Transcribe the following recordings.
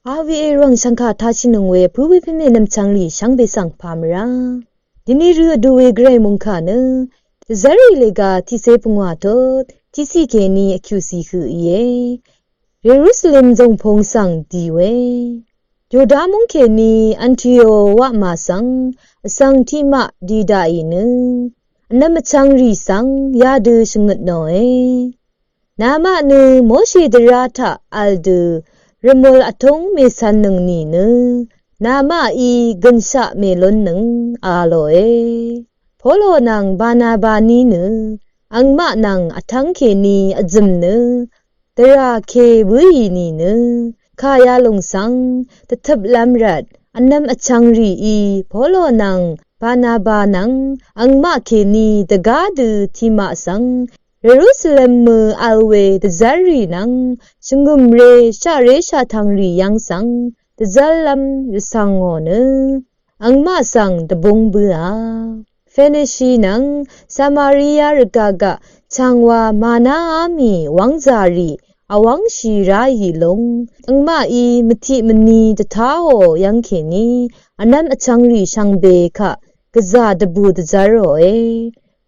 อาวีเอรังสังฆาทาชินงเวผู้วิพิเมนำจังลีช่างเบสังพามราดินีเรือดูเวเกรมุงคาเนซารีเลกาที่เซปงวาโตที่สิเกนีอคิวซีคือเยเยรูซาเล็มจงพงสังดีเวโยดามุงเคนีอันทิโอวะมาสังที่มะดีดาอีนึอันนั้นมาจังรีสังยาดูชงดหน่อยนามาเนโมชีดราทะอัลดูรมลอทงเมสันนึงนี่เนนามาอีกันชะเมลอนนึงอาโลเอพอโลนังบานาบานีเนอังมะนังอทังเคนีอจิมเนตราเคบุยนีเนขายาลงสังตะทับลำรัดอันนำอชังรีอีพอโลนังบานาบานังอังมะเคนีตะกาดูทิมาสังเยรูซาเล็มมืออัลเวตะซารีนังชงุมเรชาทังรียังสังตะซัลลัมริสังโอเนอังมะสังตะบงเบือเฟเนชีนังซามาริยารกากะชังวามานาอามีวังซารีอวังชีรายีลงอังมาอีมติมนีตะท้าโอยังเขนีอันนั้นอชังรีชังเบคะกะซาดบูตะซาโรเอ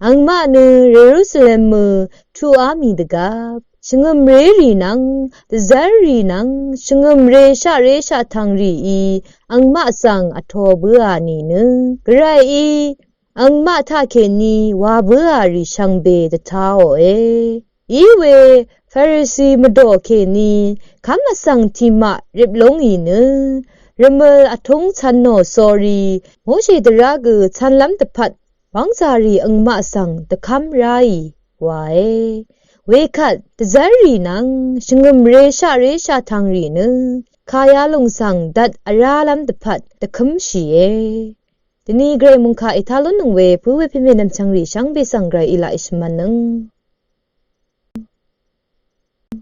อังมาเนเยรูซาเล็มมือทูอามีตะกาชงมเรรีนังตะซารีนังชงมเรชาทังรีอีอังมาสังอทอเบือนีเนกะไรอีอังมาทาเคนีวาเบือรีชังเบตะท้าโอเออีเวฟาริซีมดอเคนีคำมาสังทิมะริบลงอีเนรมลอทงชันโนซอรีโมชีดรากุชันลัมตะพัดวังซารีอังมาสังตะคำไรวาเอเวคัดตะซารีนังชงมเรชาทังรีเนขายาลงสังดัดอาราลัมตะพัดตะคำชีเอทีนี้เกรมุงคาอิทาลุนงเวผู้เวพิเมนำชังรีช่างเบสังไกรอิลาอิสมันนึง